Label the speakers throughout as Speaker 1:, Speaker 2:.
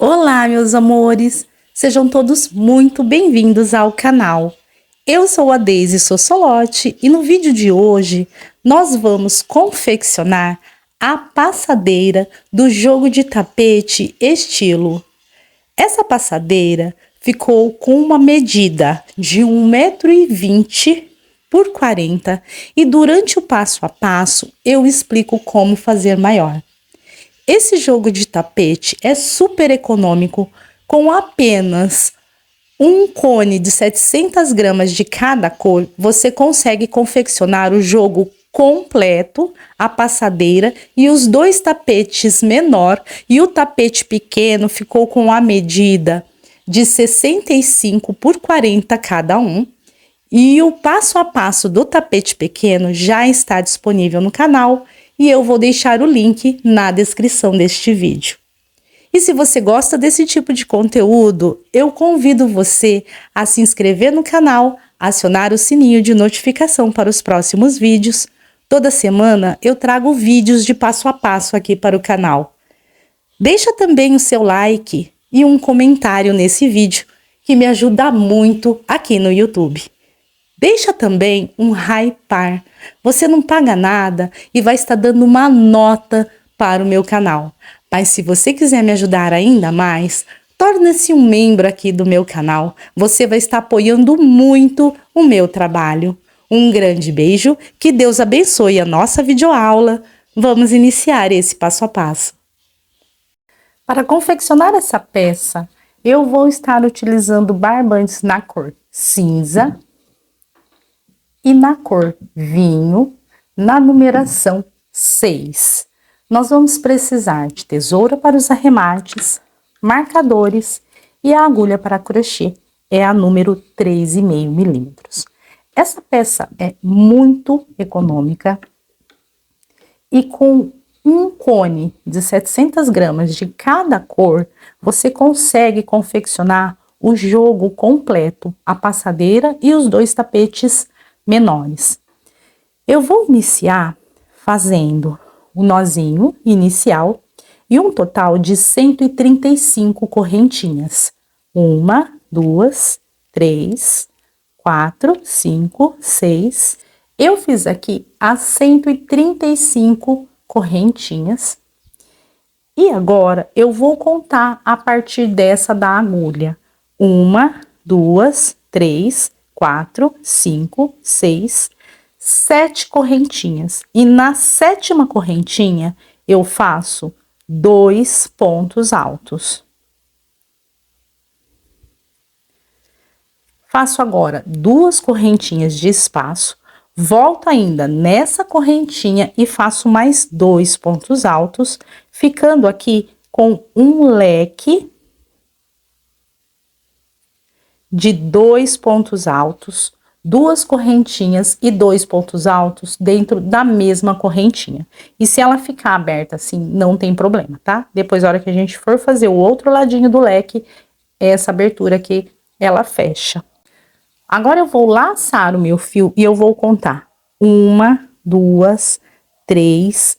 Speaker 1: Olá, meus amores! Sejam todos muito bem-vindos ao canal. Eu sou a Deise Sossolotti e no vídeo de hoje nós vamos confeccionar a passadeira do jogo de tapete estilo. Essa passadeira ficou com uma medida de 1,20 m por 40 e durante o passo a passo eu explico como fazer maior. Esse jogo de tapete é super econômico, com apenas um cone de 700 gramas de cada cor, você consegue confeccionar o jogo completo, a passadeira e os dois tapetes menor, e o tapete pequeno ficou com a medida de 65 por 40 cada um. E o passo a passo do tapete pequeno já está disponível no canal e eu vou deixar o link na descrição deste vídeo. E se você gosta desse tipo de conteúdo, eu convido você a se inscrever no canal, acionar o sininho de notificação para os próximos vídeos. Toda semana eu trago vídeos de passo a passo aqui para o canal. Deixa também o seu like e um comentário nesse vídeo, que me ajuda muito aqui no YouTube. Deixa também um hypar. Você não paga nada e vai estar dando uma nota para o meu canal. Mas se você quiser me ajudar ainda mais, torne-se um membro aqui do meu canal. Você vai estar apoiando muito o meu trabalho. Um grande beijo, que Deus abençoe a nossa videoaula. Vamos iniciar esse passo a passo. Para confeccionar essa peça, eu vou estar utilizando barbantes na cor cinza e na cor vinho, na numeração 6. Nós vamos precisar de tesoura para os arremates, marcadores e a agulha para crochê, é a número 3,5 milímetros. Essa peça é muito econômica e com um cone de 700 gramas de cada cor, você consegue confeccionar o jogo completo, a passadeira e os dois tapetes menores. Eu vou iniciar fazendo o nozinho inicial e um total de 135 correntinhas. 1, 2, 3, 4, 5, 6. Eu fiz aqui as 135 correntinhas. E agora eu vou contar a partir dessa da agulha. 1, 2, 3, 4, 5, 6, 7 correntinhas. E na sétima correntinha, eu faço 2 pontos altos. Faço agora 2 correntinhas de espaço, volto ainda nessa correntinha e faço mais 2 pontos altos, ficando aqui com um leque de 2 pontos altos, 2 correntinhas e 2 pontos altos dentro da mesma correntinha. E se ela ficar aberta assim, não tem problema, tá? Depois, na hora que a gente for fazer o outro ladinho do leque, essa abertura aqui, ela fecha. Agora eu vou laçar o meu fio e eu vou contar 1, 2, 3,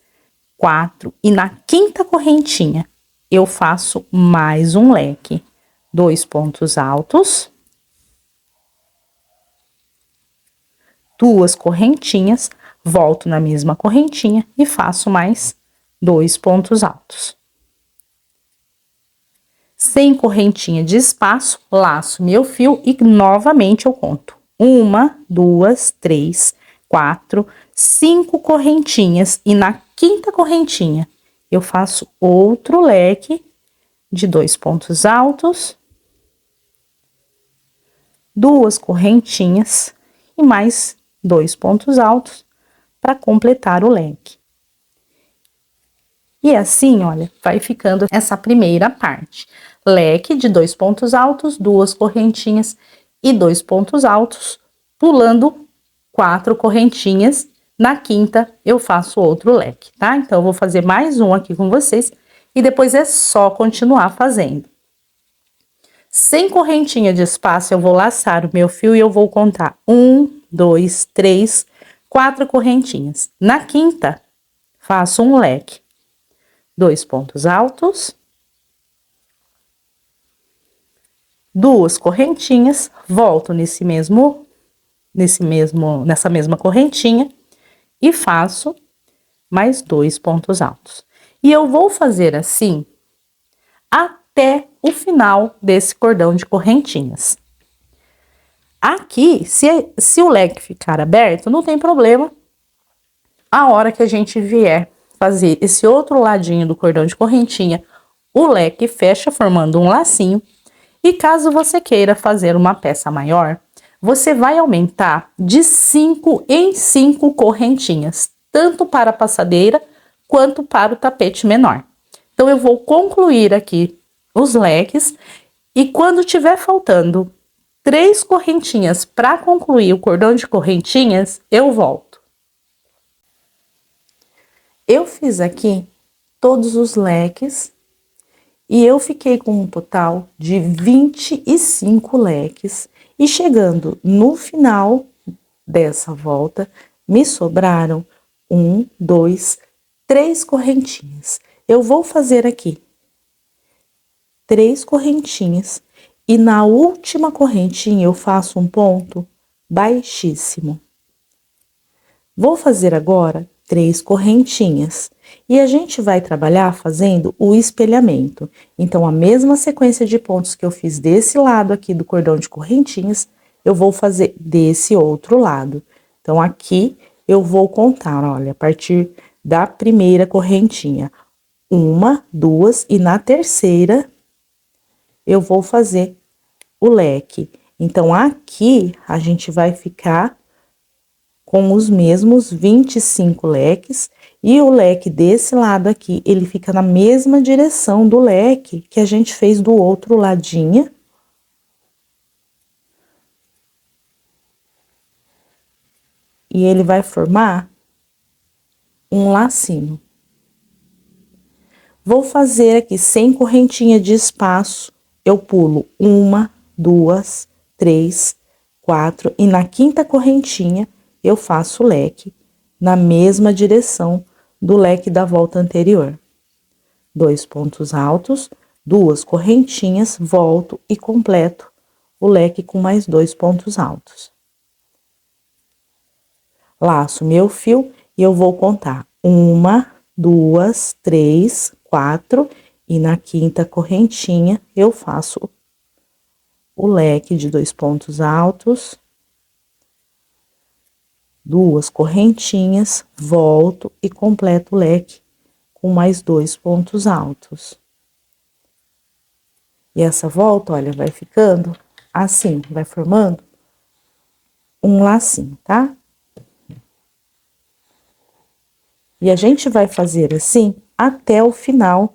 Speaker 1: 4 e na quinta correntinha eu faço mais um leque, 2 pontos altos, 2 correntinhas, volto na mesma correntinha e faço mais 2 pontos altos. Sem correntinha de espaço, laço meu fio e novamente eu conto 1, 2, 3, 4, 5 correntinhas e na quinta correntinha eu faço outro leque de 2 pontos altos, 2 correntinhas e mais 2 pontos altos para completar o leque. E assim, olha, vai ficando essa primeira parte. Leque de 2 pontos altos, 2 correntinhas e 2 pontos altos, pulando 4 correntinhas. Na quinta, eu faço outro leque, tá? Então, eu vou fazer mais um aqui com vocês e depois é só continuar fazendo. Sem correntinha de espaço, eu vou laçar o meu fio e eu vou contar 1, 2, 3, 4 correntinhas. Na quinta, faço um leque, 2 pontos altos, duas correntinhas, volto nessa mesma correntinha e faço mais 2 pontos altos. E eu vou fazer assim até o final desse cordão de correntinhas. Aqui, se o leque ficar aberto, não tem problema. A hora que a gente vier fazer esse outro ladinho do cordão de correntinha, o leque fecha formando um lacinho. E caso você queira fazer uma peça maior, você vai aumentar de 5 em 5 correntinhas, tanto para a passadeira quanto para o tapete menor. Então, eu vou concluir aqui os leques e quando tiver faltando 3 correntinhas para concluir o cordão de correntinhas, eu volto. Eu fiz aqui todos os leques e eu fiquei com um total de 25 leques. E chegando no final dessa volta, me sobraram 1, 2, 3 correntinhas. Eu vou fazer aqui 3 correntinhas e na última correntinha eu faço um ponto baixíssimo. Vou fazer agora 3 correntinhas e a gente vai trabalhar fazendo o espelhamento. Então, a mesma sequência de pontos que eu fiz desse lado aqui do cordão de correntinhas, eu vou fazer desse outro lado. Então, aqui eu vou contar, olha, a partir da primeira correntinha, 1, 2 e na terceira eu vou fazer o leque. Então, aqui a gente vai ficar com os mesmos 25 leques, e o leque desse lado aqui, ele fica na mesma direção do leque que a gente fez do outro ladinho. E ele vai formar um lacinho. Vou fazer aqui sem correntinha de espaço, eu pulo 1, 2, 3, 4, e na quinta correntinha, eu faço o leque na mesma direção do leque da volta anterior. 2 pontos altos, 2 correntinhas, volto e completo o leque com mais 2 pontos altos. Laço meu fio e eu vou contar 1, 2, 3, 4 e na quinta correntinha eu faço o leque de 2 pontos altos, 2 correntinhas, volto e completo o leque com mais 2 pontos altos. E essa volta, olha, vai ficando assim, vai formando um lacinho, tá? E a gente vai fazer assim até o final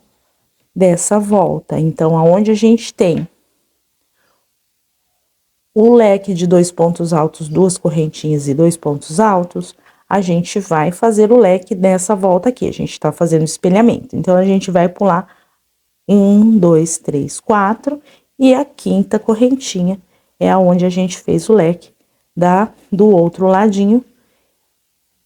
Speaker 1: dessa volta. Então, aonde a gente tem o leque de 2 pontos altos, 2 correntinhas e 2 pontos altos, a gente vai fazer o leque dessa volta aqui. A gente tá fazendo espelhamento. Então, a gente vai pular 1, 2, 3, 4 e a quinta correntinha é aonde a gente fez o leque do outro ladinho.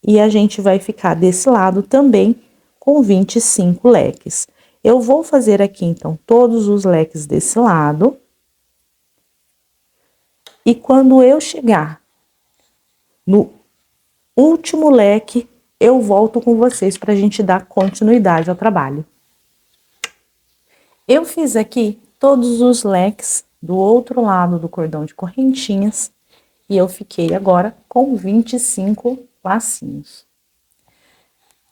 Speaker 1: E a gente vai ficar desse lado também com 25 leques. Eu vou fazer aqui, então, todos os leques desse lado. E quando eu chegar no último leque, eu volto com vocês para a gente dar continuidade ao trabalho. Eu fiz aqui todos os leques do outro lado do cordão de correntinhas e eu fiquei agora com 25 lacinhos.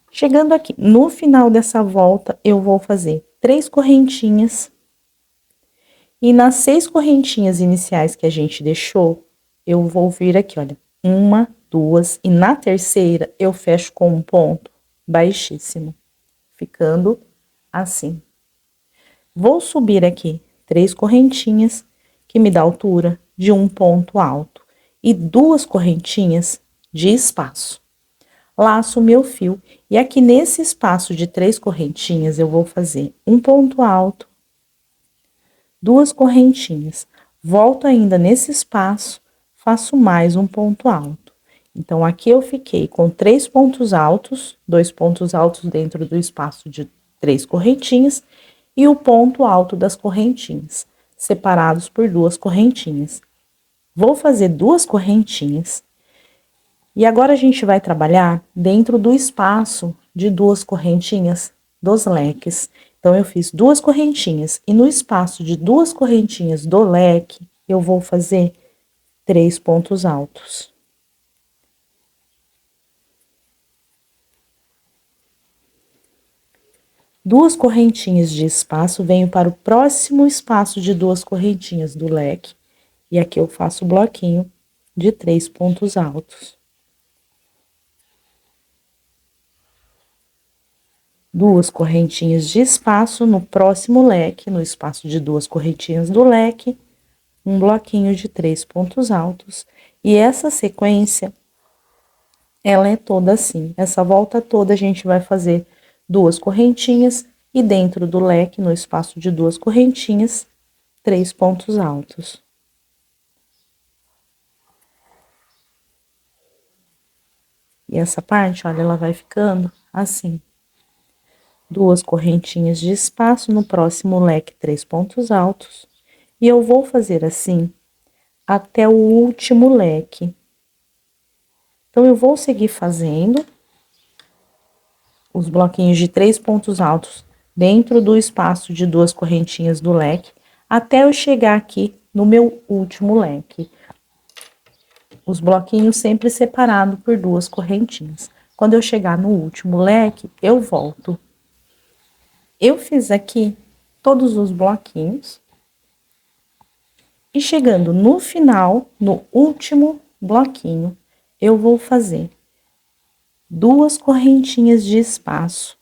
Speaker 1: Chegando aqui no final dessa volta, eu vou fazer 3 correntinhas. E nas 6 correntinhas iniciais que a gente deixou, eu vou vir aqui, olha, 1, 2, e na terceira eu fecho com um ponto baixíssimo, ficando assim. Vou subir aqui 3 correntinhas, que me dá altura de um ponto alto, e 2 correntinhas de espaço. Laço o meu fio, e aqui nesse espaço de 3 correntinhas, eu vou fazer um ponto alto, 2 correntinhas, volto ainda nesse espaço, faço mais um ponto alto. Então, aqui eu fiquei com 3 pontos altos, 2 pontos altos dentro do espaço de 3 correntinhas, e o ponto alto das correntinhas. separados por duas correntinhas. Vou fazer duas correntinhas. E agora a gente vai trabalhar dentro do espaço de duas correntinhas dos leques. Então, eu fiz duas correntinhas e no espaço de duas correntinhas do leque, eu vou fazer 3 pontos altos. Duas correntinhas de espaço, venho para o próximo espaço de duas correntinhas do leque. E aqui eu faço o bloquinho de 3 pontos altos. Duas correntinhas de espaço no próximo leque, no espaço de duas correntinhas do leque, um bloquinho de 3 pontos altos. E essa sequência, ela é toda assim. Essa volta toda a gente vai fazer duas correntinhas e dentro do leque, no espaço de duas correntinhas, 3 pontos altos. E essa parte, olha, ela vai ficando assim. Duas correntinhas de espaço, no próximo leque, 3 pontos altos. E eu vou fazer assim até o último leque. Então, eu vou seguir fazendo os bloquinhos de 3 pontos altos dentro do espaço de duas correntinhas do leque, até eu chegar aqui no meu último leque. Os bloquinhos sempre separados por duas correntinhas. Quando eu chegar no último leque, eu volto. Eu fiz aqui todos os bloquinhos. E chegando no final, no último bloquinho, eu vou fazer duas correntinhas de espaço.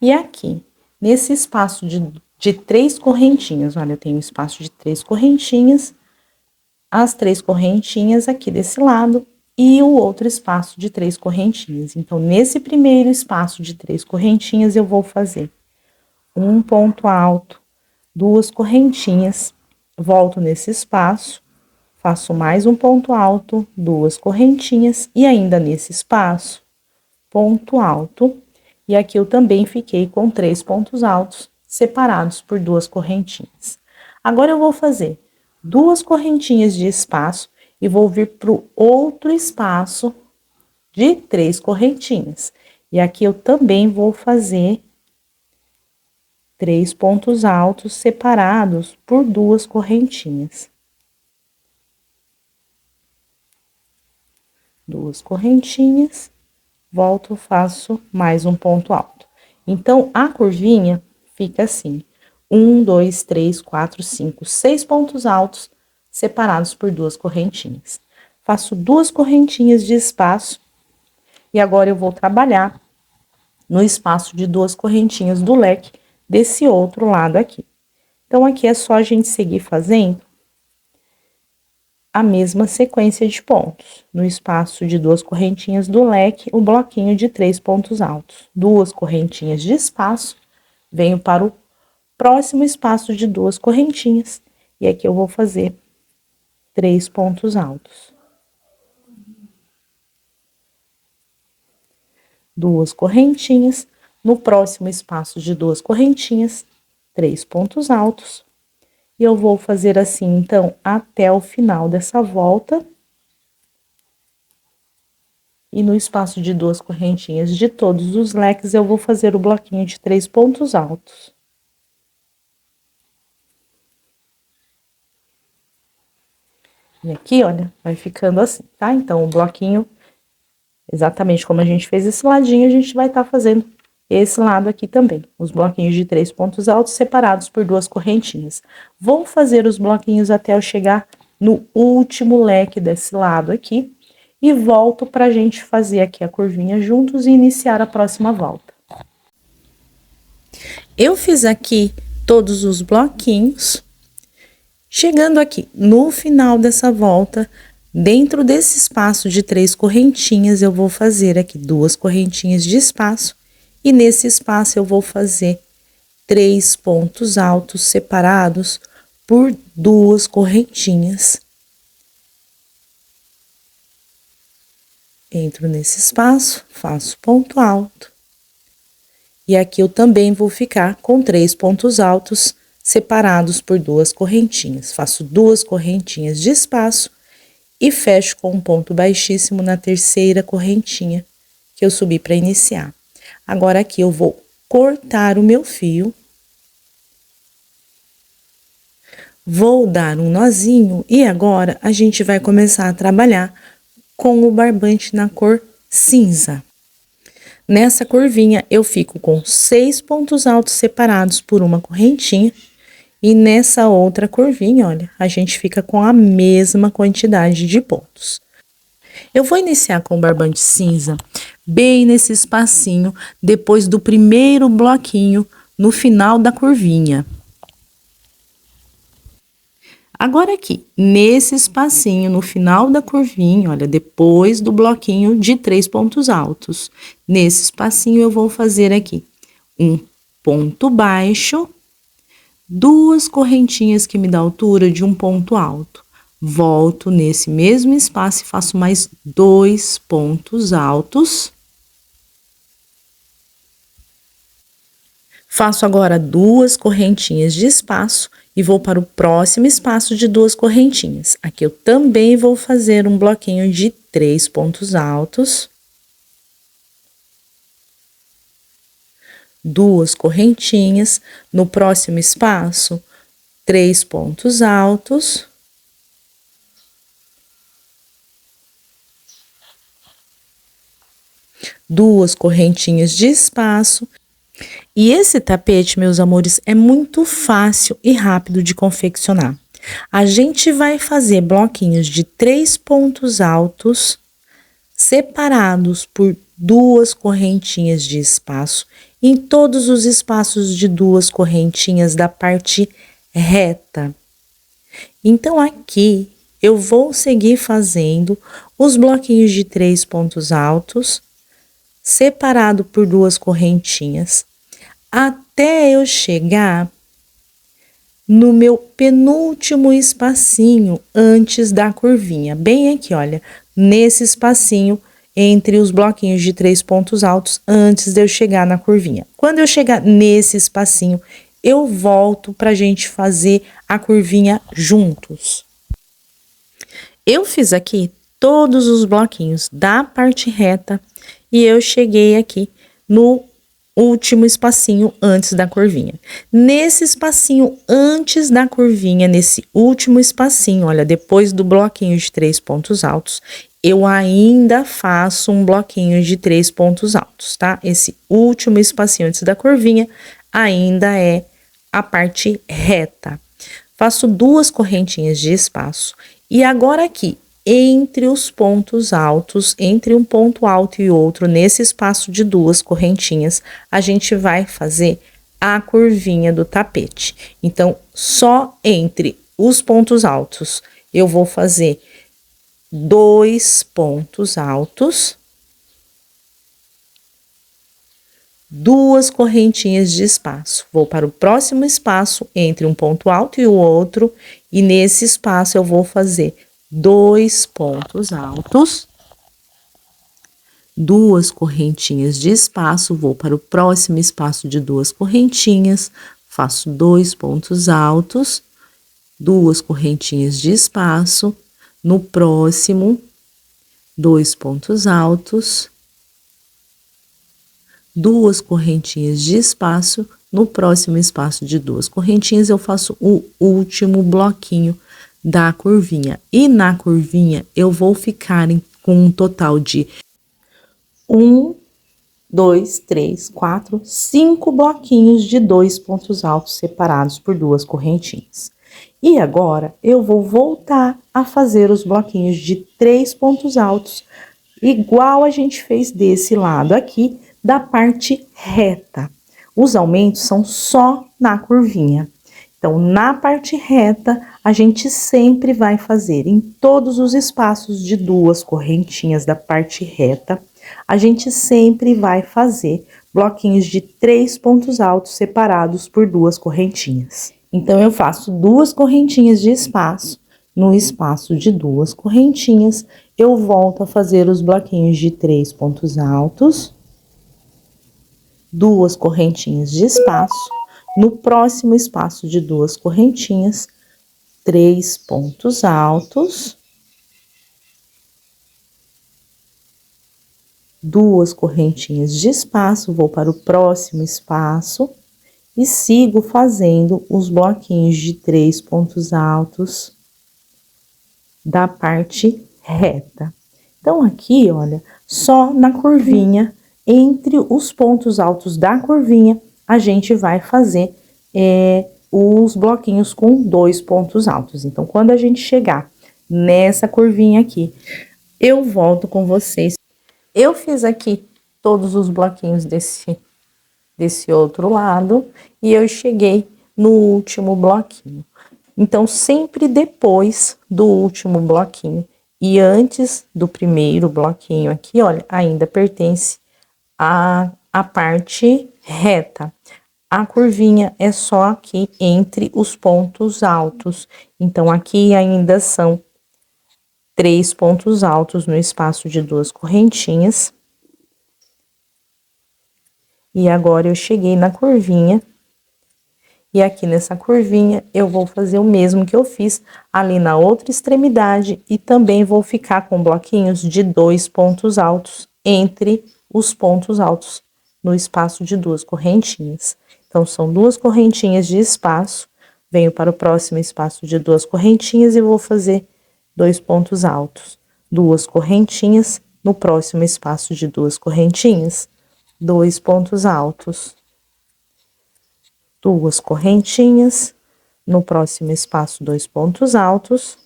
Speaker 1: E aqui, nesse espaço de 3 correntinhas, olha, eu tenho um espaço de 3 correntinhas, as 3 correntinhas aqui desse lado e o outro espaço de 3 correntinhas. Então, nesse primeiro espaço de 3 correntinhas, eu vou fazer um ponto alto, duas correntinhas, volto nesse espaço, faço mais um ponto alto, duas correntinhas e ainda nesse espaço, ponto alto. E aqui eu também fiquei com 3 pontos altos separados por duas correntinhas. Agora eu vou fazer duas correntinhas de espaço e vou vir para o outro espaço de 3 correntinhas. E aqui eu também vou fazer 3 pontos altos separados por duas correntinhas. Duas correntinhas, volto, faço mais um ponto alto. Então, a curvinha fica assim: 1, 2, 3, 4, 5, 6 pontos altos separados por duas correntinhas. Faço duas correntinhas de espaço e agora eu vou trabalhar no espaço de duas correntinhas do leque desse outro lado aqui. Então, aqui é só a gente seguir fazendo a mesma sequência de pontos. No espaço de duas correntinhas do leque, o bloquinho de 3 pontos altos. Duas correntinhas de espaço, venho para o próximo espaço de duas correntinhas. E aqui eu vou fazer 3 pontos altos. Duas correntinhas. No próximo espaço de duas correntinhas, 3 pontos altos. E eu vou fazer assim, então, até o final dessa volta. E no espaço de duas correntinhas de todos os leques, eu vou fazer o bloquinho de 3 pontos altos. E aqui, olha, vai ficando assim, tá? Então, o bloquinho, exatamente como a gente fez esse ladinho, a gente vai estar fazendo esse lado aqui também. Os bloquinhos de 3 pontos altos separados por duas correntinhas. Vou fazer os bloquinhos até eu chegar no último leque desse lado aqui. E volto pra gente fazer aqui a curvinha juntos e iniciar a próxima volta. Eu fiz aqui todos os bloquinhos. Chegando aqui no final dessa volta, dentro desse espaço de 3 correntinhas, eu vou fazer aqui duas correntinhas de espaço. E nesse espaço eu vou fazer 3 pontos altos separados por duas correntinhas. Entro nesse espaço, faço ponto alto. E aqui eu também vou ficar com 3 pontos altos separados por duas correntinhas. Faço duas correntinhas de espaço e fecho com um ponto baixíssimo na terceira correntinha que eu subi para iniciar. Agora aqui eu vou cortar o meu fio. Vou dar um nozinho e agora a gente vai começar a trabalhar com o barbante na cor cinza. Nessa curvinha eu fico com 6 pontos altos separados por uma correntinha e nessa outra curvinha, olha, a gente fica com a mesma quantidade de pontos. Eu vou iniciar com o barbante cinza bem nesse espacinho depois do primeiro bloquinho no final da curvinha. Agora aqui, nesse espacinho, no final da curvinha, olha, depois do bloquinho de 3 pontos altos. Nesse espacinho, eu vou fazer aqui um ponto baixo, duas correntinhas que me dá altura de um ponto alto. Volto nesse mesmo espaço e faço mais 2 pontos altos. Faço agora duas correntinhas de espaço e vou para o próximo espaço de duas correntinhas. Aqui eu também vou fazer um bloquinho de 3 pontos altos. Duas correntinhas. No próximo espaço, 3 pontos altos. Duas correntinhas de espaço. E esse tapete, meus amores, é muito fácil e rápido de confeccionar. A gente vai fazer bloquinhos de 3 pontos altos, separados por duas correntinhas de espaço, em todos os espaços de duas correntinhas da parte reta. Então, aqui, eu vou seguir fazendo os bloquinhos de 3 pontos altos, separado por duas correntinhas, até eu chegar no meu penúltimo espacinho antes da curvinha. Bem aqui, olha, nesse espacinho entre os bloquinhos de 3 pontos altos antes de eu chegar na curvinha. Quando eu chegar nesse espacinho, eu volto pra gente fazer a curvinha juntos. Eu fiz aqui todos os bloquinhos da parte reta e eu cheguei aqui no último espacinho antes da curvinha. Nesse espacinho antes da curvinha, nesse último espacinho, olha, depois do bloquinho de 3 pontos altos, eu ainda faço um bloquinho de 3 pontos altos, tá? Esse último espacinho antes da curvinha ainda é a parte reta. Faço duas correntinhas de espaço e agora aqui, entre os pontos altos, entre um ponto alto e outro, nesse espaço de duas correntinhas, a gente vai fazer a curvinha do tapete. Então, só entre os pontos altos, eu vou fazer 2 pontos altos, duas correntinhas de espaço. Vou para o próximo espaço, entre um ponto alto e o outro, e nesse espaço eu vou fazer 2 pontos altos, duas correntinhas de espaço, vou para o próximo espaço de duas correntinhas, faço 2 pontos altos, duas correntinhas de espaço, no próximo, 2 pontos altos, duas correntinhas de espaço, no próximo espaço de duas correntinhas eu faço o último bloquinho da curvinha. E na curvinha eu vou ficar com um total de 1, 2, 3, 4, 5 bloquinhos de 2 pontos altos separados por duas correntinhas. E agora eu vou voltar a fazer os bloquinhos de 3 pontos altos, igual a gente fez desse lado aqui da parte reta. Os aumentos são só na curvinha. Então, na parte reta, a gente sempre vai fazer em todos os espaços de duas correntinhas da parte reta, a gente sempre vai fazer bloquinhos de 3 pontos altos separados por duas correntinhas. Então, eu faço duas correntinhas de espaço, no espaço de duas correntinhas, eu volto a fazer os bloquinhos de 3 pontos altos, duas correntinhas de espaço. No próximo espaço de 2 correntinhas, 3 pontos altos, 2 correntinhas de espaço, vou para o próximo espaço e sigo fazendo os bloquinhos de 3 pontos altos da parte reta. Então, aqui, olha, só na curvinha, entre os pontos altos da curvinha, a gente vai fazer os bloquinhos com 2 pontos altos. Então, quando a gente chegar nessa curvinha aqui, eu volto com vocês. Eu fiz aqui todos os bloquinhos desse outro lado e eu cheguei no último bloquinho. Então, sempre depois do último bloquinho e antes do primeiro bloquinho aqui, olha, ainda pertence à parte reta. A curvinha é só aqui entre os pontos altos. Então, aqui ainda são 3 pontos altos no espaço de 2 correntinhas. E agora eu cheguei na curvinha. E aqui nessa curvinha eu vou fazer o mesmo que eu fiz ali na outra extremidade e também vou ficar com bloquinhos de 2 pontos altos entre os pontos altos no espaço de 2 correntinhas. Então, são 2 correntinhas de espaço, venho para o próximo espaço de 2 correntinhas e vou fazer 2 pontos altos. 2 correntinhas, no próximo espaço de 2 correntinhas, 2 pontos altos. 2 correntinhas, no próximo espaço 2 pontos altos,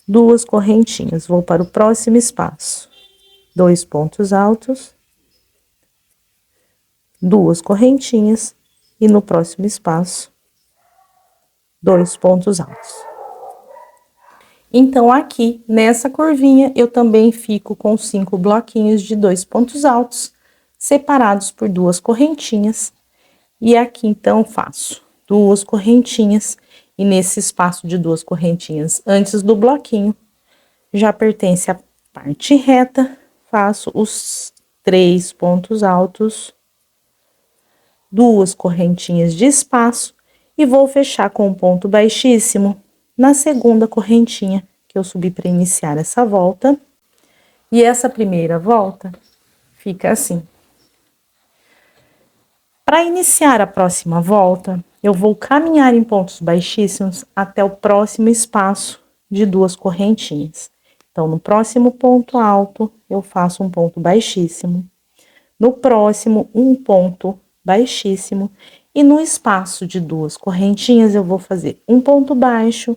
Speaker 1: 2 correntinhas, vou para o próximo espaço, 2 pontos altos, 2 correntinhas e no próximo espaço 2 pontos altos. Então, aqui nessa curvinha eu também fico com 5 bloquinhos de 2 pontos altos, separados por 2 correntinhas. E aqui, então, faço 2 correntinhas, e nesse espaço de 2 correntinhas antes do bloquinho, já pertence à parte reta, faço os 3 pontos altos, 2 correntinhas de espaço, e vou fechar com um ponto baixíssimo na segunda correntinha que eu subi para iniciar essa volta. E essa primeira volta fica assim. Para iniciar a próxima volta, eu vou caminhar em pontos baixíssimos até o próximo espaço de 2 correntinhas. Então, no próximo ponto alto, eu faço um ponto baixíssimo. No próximo, um ponto baixíssimo. E no espaço de 2 correntinhas, eu vou fazer um ponto baixo,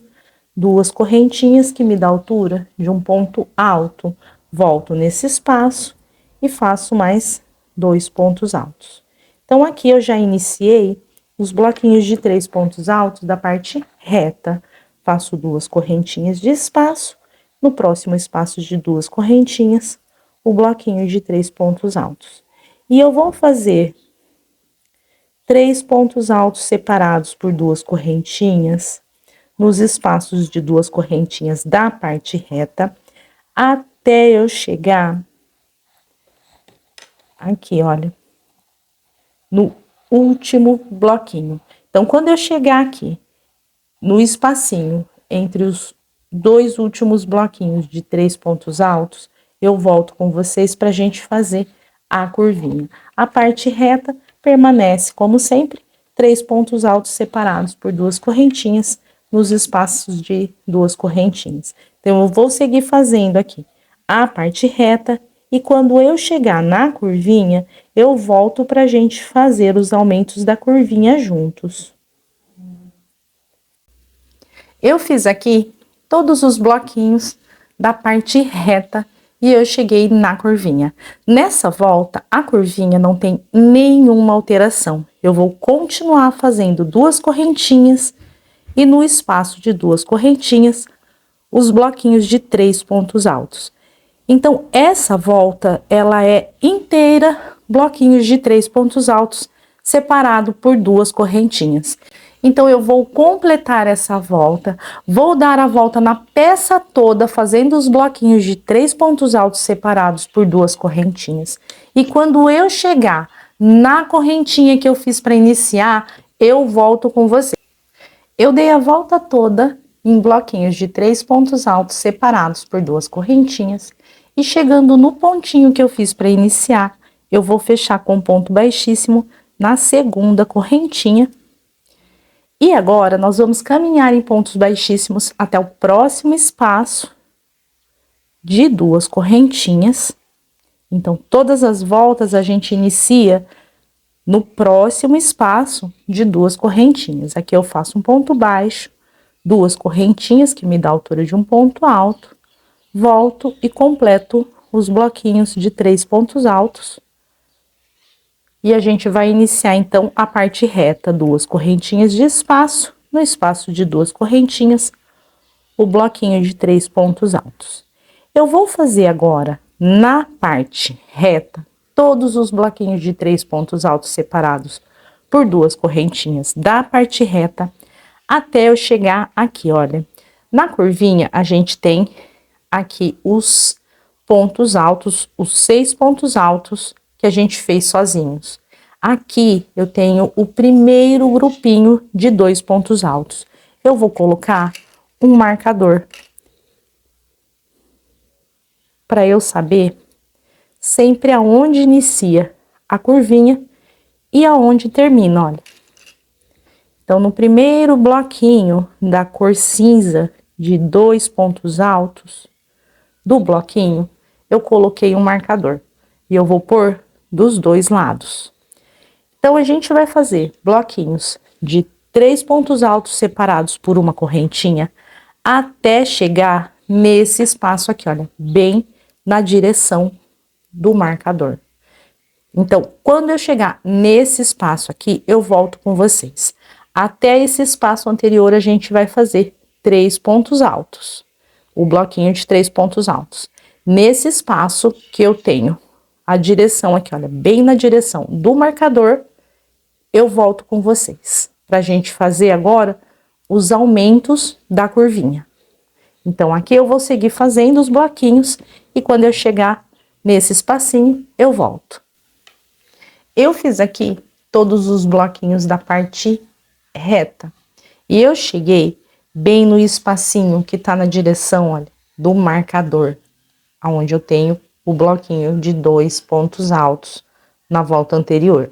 Speaker 1: 2 correntinhas, que me dá altura de um ponto alto. Volto nesse espaço e faço mais 2 pontos altos. Então, aqui eu já iniciei os bloquinhos de 3 pontos altos da parte reta. Faço 2 correntinhas de espaço, no próximo espaço de 2 correntinhas, o bloquinho de 3 pontos altos. E eu vou fazer 3 pontos altos separados por 2 correntinhas, nos espaços de 2 correntinhas da parte reta, até eu chegar aqui, olha, no último bloquinho. Então, quando eu chegar aqui, no espacinho entre os 2 últimos bloquinhos de 3 pontos altos, eu volto com vocês para a gente fazer a curvinha. A parte reta permanece, como sempre, 3 pontos altos separados por 2 correntinhas nos espaços de 2 correntinhas. Então, eu vou seguir fazendo aqui a parte reta. E quando eu chegar na curvinha, eu volto para a gente fazer os aumentos da curvinha juntos. Eu fiz aqui todos os bloquinhos da parte reta e eu cheguei na curvinha. Nessa volta, a curvinha não tem nenhuma alteração. Eu vou continuar fazendo 2 correntinhas e no espaço de 2 correntinhas, os bloquinhos de 3 pontos altos. Então, essa volta, ela é inteira bloquinhos de 3 pontos altos, separado por 2 correntinhas. Então, eu vou completar essa volta, vou dar a volta na peça toda, fazendo os bloquinhos de 3 pontos altos separados por 2 correntinhas. E quando eu chegar Na correntinha que eu fiz para iniciar, eu volto com você. Eu dei a volta toda em bloquinhos de 3 pontos altos separados por 2 correntinhas. E chegando no pontinho que eu fiz para iniciar, eu vou fechar com ponto baixíssimo na segunda correntinha. E agora, nós vamos caminhar em pontos baixíssimos até o próximo espaço de 2 correntinhas. Então, todas as voltas a gente inicia no próximo espaço de 2 correntinhas. Aqui eu faço um ponto baixo, 2 correntinhas, que me dá a altura de um ponto alto, volto e completo os bloquinhos de 3 pontos altos. E a gente vai iniciar, então, a parte reta, 2 correntinhas de espaço, no espaço de 2 correntinhas, o bloquinho de 3 pontos altos. Eu vou fazer agora, na parte reta, todos os bloquinhos de 3 pontos altos separados por 2 correntinhas da parte reta, até eu chegar aqui, olha. Na curvinha, a gente tem aqui os pontos altos, os 6 pontos altos que a gente fez sozinhos. Aqui, eu tenho o primeiro grupinho de 2 pontos altos. Eu vou colocar um marcador para eu saber sempre aonde inicia a curvinha e aonde termina, olha. Então, no primeiro bloquinho da cor cinza de 2 pontos altos do bloquinho, eu coloquei um marcador e eu vou pôr dos 2 lados. Então, a gente vai fazer bloquinhos de 3 pontos altos separados por uma correntinha até chegar nesse espaço aqui, olha, bem na direção do marcador. Então, quando eu chegar nesse espaço aqui, eu volto com vocês. Até esse espaço anterior, a gente vai fazer 3 pontos altos. O bloquinho de 3 pontos altos. Nesse espaço que eu tenho a direção aqui, olha, bem na direção do marcador, eu volto com vocês. Pra gente fazer agora os aumentos da curvinha. Então, aqui eu vou seguir fazendo os bloquinhos e quando eu chegar nesse espacinho, eu volto. Eu fiz aqui todos os bloquinhos da parte reta. E eu cheguei bem no espacinho que tá na direção, olha, do marcador, aonde eu tenho o bloquinho de 2 pontos altos na volta anterior.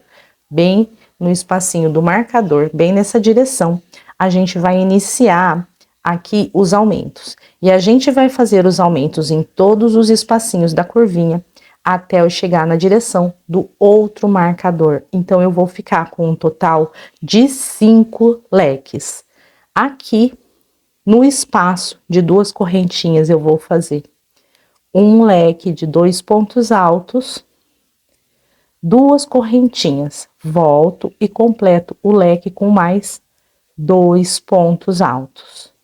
Speaker 1: Bem no espacinho do marcador, bem nessa direção, a gente vai iniciar aqui os aumentos. E a gente vai fazer os aumentos em todos os espacinhos da curvinha até eu chegar na direção do outro marcador. Então, eu vou ficar com um total de 5 leques. Aqui, no espaço de 2 correntinhas, eu vou fazer um leque de 2 pontos altos, 2 correntinhas, volto e completo o leque com mais 2 pontos altos.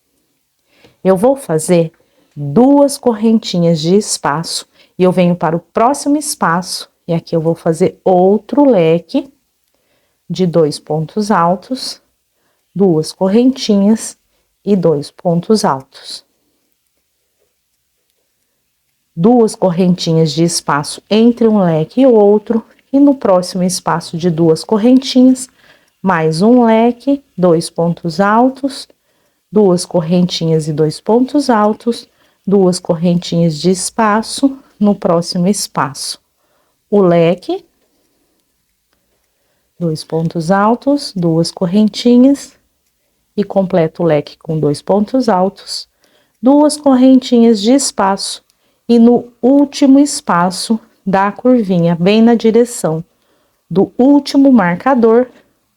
Speaker 1: Eu vou fazer 2 correntinhas de espaço e eu venho para o próximo espaço e aqui eu vou fazer outro leque de 2 pontos altos, 2 correntinhas e 2 pontos altos. 2 correntinhas de espaço entre um leque e outro e no próximo espaço de 2 correntinhas, mais um leque, 2 pontos altos, 2 correntinhas e 2 pontos altos, 2 correntinhas de espaço no próximo espaço. O leque, 2 pontos altos, 2 correntinhas e completo o leque com 2 pontos altos, 2 correntinhas de espaço e no último espaço da curvinha, bem na direção do último marcador,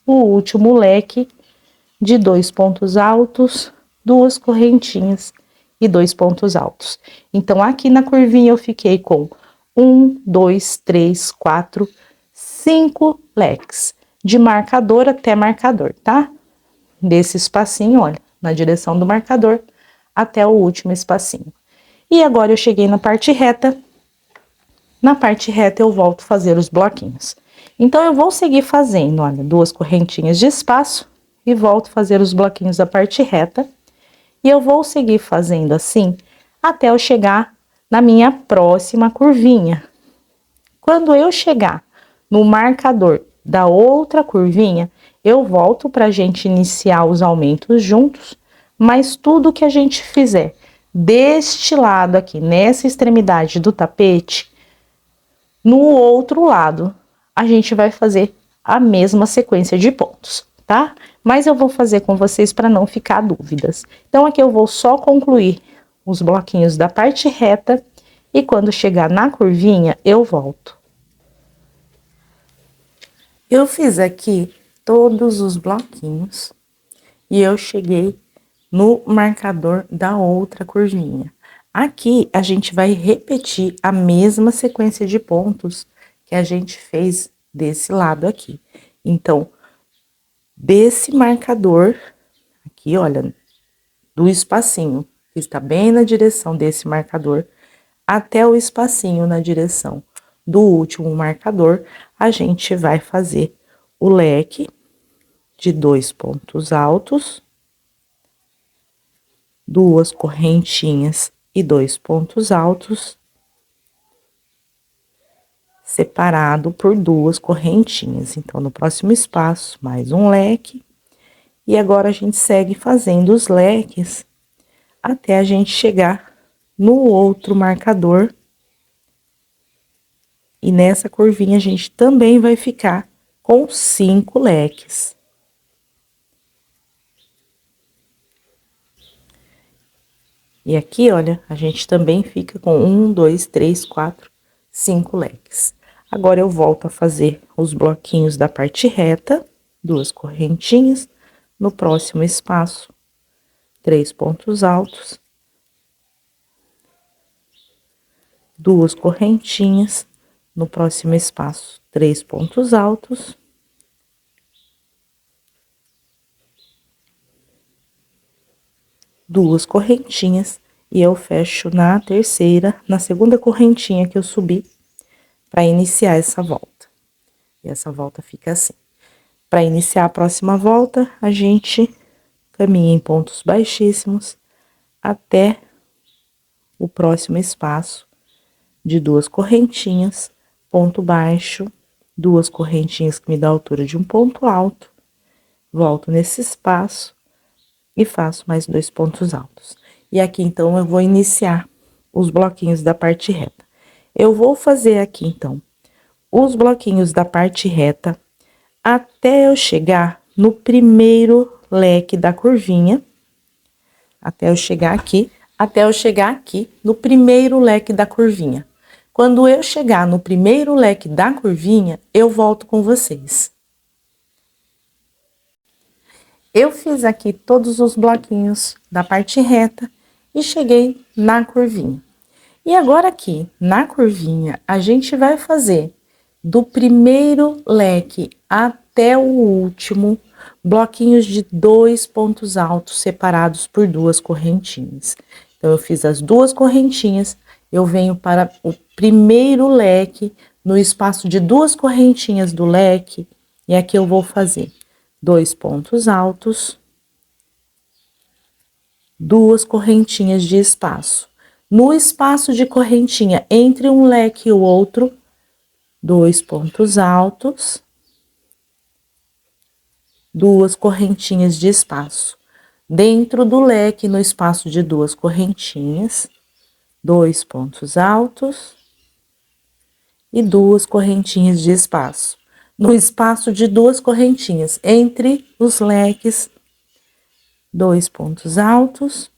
Speaker 1: o último leque de 2 pontos altos, 2 correntinhas e 2 pontos altos. Então, aqui na curvinha eu fiquei com 1, 2, 3, 4, 5 leques, de marcador até marcador, tá? Desse espacinho, olha, na direção do marcador, até o último espacinho. E agora eu cheguei na parte reta. Na parte reta eu volto a fazer os bloquinhos. Então, eu vou seguir fazendo, olha, 2 correntinhas de espaço e volto a fazer os bloquinhos da parte reta. E eu vou seguir fazendo assim até eu chegar na minha próxima curvinha. Quando eu chegar no marcador da outra curvinha, eu volto para a gente iniciar os aumentos juntos, mas tudo que a gente fizer deste lado aqui, nessa extremidade do tapete, no outro lado, a gente vai fazer a mesma sequência de pontos, tá? Mas eu vou fazer com vocês para não ficar dúvidas. Então, aqui eu vou só concluir os bloquinhos da parte reta e quando chegar na curvinha, eu volto. Eu fiz aqui todos os bloquinhos e eu cheguei no marcador da outra curvinha. Aqui, a gente vai repetir a mesma sequência de pontos que a gente fez desse lado aqui. Então, desse marcador, aqui, olha, do espacinho, que está bem na direção desse marcador, até o espacinho na direção do último marcador, a gente vai fazer o leque de 2 pontos altos, 2 correntinhas e 2 pontos altos, separado por 2 correntinhas. Então, no próximo espaço, mais um leque. E agora, a gente segue fazendo os leques até a gente chegar no outro marcador. E nessa curvinha, a gente também vai ficar com 5 leques. E aqui, olha, a gente também fica com 1, 2, 3, 4, 5 leques. Agora, eu volto a fazer os bloquinhos da parte reta, 2 correntinhas, no próximo espaço, 3 pontos altos, 2 correntinhas, no próximo espaço, 3 pontos altos, duas correntinhas, e eu fecho na terceira, na segunda correntinha que eu subi, para iniciar essa volta. E essa volta fica assim. Para iniciar a próxima volta, a gente caminha em pontos baixíssimos até o próximo espaço de 2 correntinhas, ponto baixo, 2 correntinhas que me dá a altura de um ponto alto, volto nesse espaço e faço mais 2 pontos altos. E aqui, então, eu vou iniciar os bloquinhos da parte reta. Eu vou fazer aqui, então, os bloquinhos da parte reta até eu chegar no primeiro leque da curvinha, até eu chegar aqui no primeiro leque da curvinha. Quando eu chegar no primeiro leque da curvinha, eu volto com vocês. Eu fiz aqui todos os bloquinhos da parte reta e cheguei na curvinha. E agora aqui, na curvinha, a gente vai fazer do primeiro leque até o último, bloquinhos de 2 pontos altos separados por 2 correntinhas. Então, eu fiz as 2 correntinhas, eu venho para o primeiro leque, no espaço de 2 correntinhas do leque, e aqui eu vou fazer 2 pontos altos, 2 correntinhas de espaço. No espaço de correntinha entre um leque e o outro, 2 pontos altos, 2 correntinhas de espaço. Dentro do leque, no espaço de 2 correntinhas, 2 pontos altos e 2 correntinhas de espaço. No espaço de 2 correntinhas entre os leques, 2 pontos altos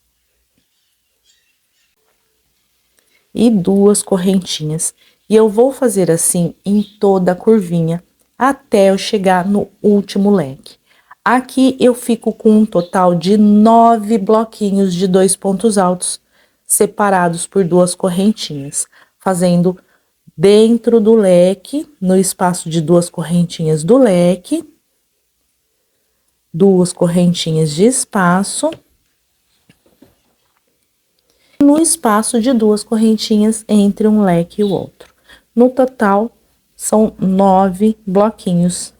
Speaker 1: e 2 correntinhas. E eu vou fazer assim em toda a curvinha, até eu chegar no último leque. Aqui eu fico com um total de 9 bloquinhos de 2 pontos altos, separados por 2 correntinhas, fazendo dentro do leque, no espaço de 2 correntinhas do leque, 2 correntinhas de espaço, no espaço de 2 correntinhas entre um leque e o outro. No total, são 9 bloquinhos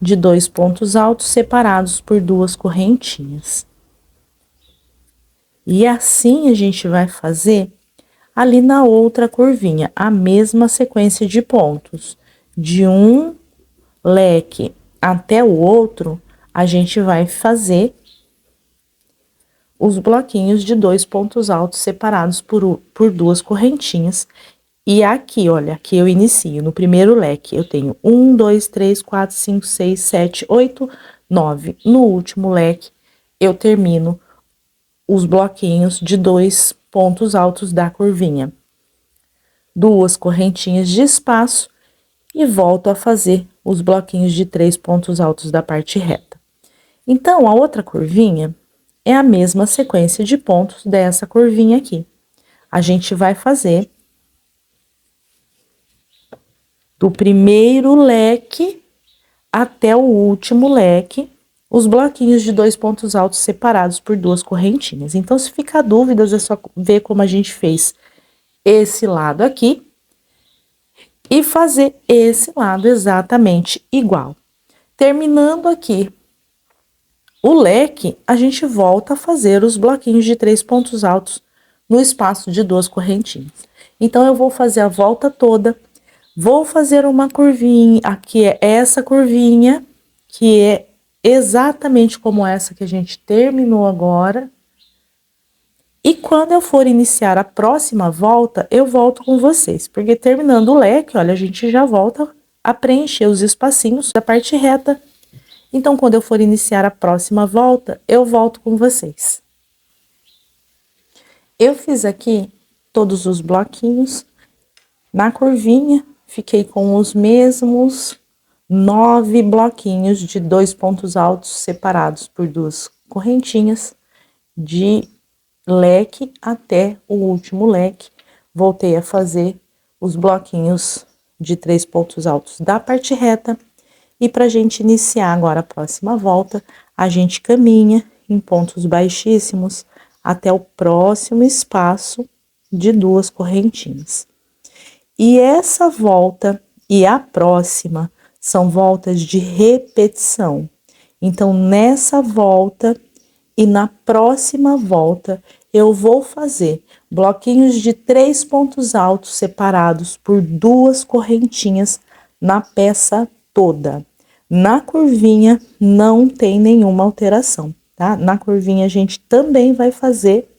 Speaker 1: de 2 pontos altos separados por 2 correntinhas. E assim a gente vai fazer ali na outra curvinha, a mesma sequência de pontos, de um leque até o outro, a gente vai fazer os bloquinhos de 2 pontos altos separados por 2 correntinhas. E aqui, olha, aqui eu inicio, no primeiro leque, eu tenho 1, 2, 3, 4, 5, 6, 7, 8, 9. No último leque, eu termino os bloquinhos de 2 pontos altos da curvinha. 2 correntinhas de espaço e volto a fazer os bloquinhos de 3 pontos altos da parte reta. Então, a outra curvinha é a mesma sequência de pontos dessa curvinha aqui. A gente vai fazer do primeiro leque até o último leque, os bloquinhos de 2 pontos altos separados por 2 correntinhas. Então, se ficar dúvidas, é só ver como a gente fez esse lado aqui e fazer esse lado exatamente igual. Terminando aqui o leque, a gente volta a fazer os bloquinhos de 3 pontos altos no espaço de 2 correntinhas. Então, eu vou fazer a volta toda, vou fazer uma curvinha, aqui é essa curvinha, que é exatamente como essa que a gente terminou agora. E quando eu for iniciar a próxima volta, eu volto com vocês, porque terminando o leque, olha, a gente já volta a preencher os espacinhos da parte reta. Então, quando eu for iniciar a próxima volta, eu volto com vocês. Eu fiz aqui todos os bloquinhos na curvinha, fiquei com os mesmos 9 bloquinhos de 2 pontos altos separados por 2 correntinhas de leque até o último leque. Voltei a fazer os bloquinhos de 3 pontos altos da parte reta. E para a gente iniciar agora a próxima volta, a gente caminha em pontos baixíssimos até o próximo espaço de 2 correntinhas. E essa volta e a próxima são voltas de repetição. Então, nessa volta e na próxima volta, eu vou fazer bloquinhos de 3 pontos altos separados por 2 correntinhas na peça toda. Na curvinha não tem nenhuma alteração, tá? Na curvinha a gente também vai fazer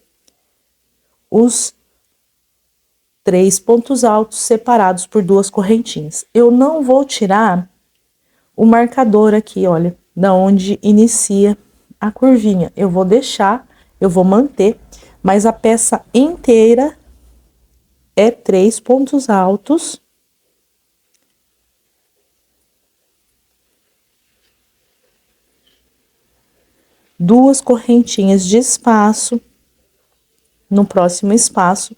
Speaker 1: os 3 pontos altos separados por 2 correntinhas. Eu não vou tirar o marcador aqui, olha, da onde inicia a curvinha. Eu vou deixar, eu vou manter, mas a peça inteira é 3 pontos altos. Duas correntinhas de espaço, no próximo espaço,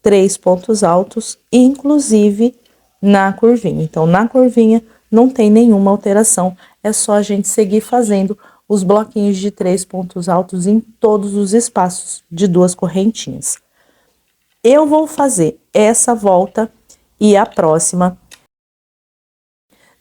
Speaker 1: 3 pontos altos, inclusive na curvinha. Então, na curvinha não tem nenhuma alteração, é só a gente seguir fazendo os bloquinhos de 3 pontos altos em todos os espaços de 2 correntinhas. Eu vou fazer essa volta e a próxima.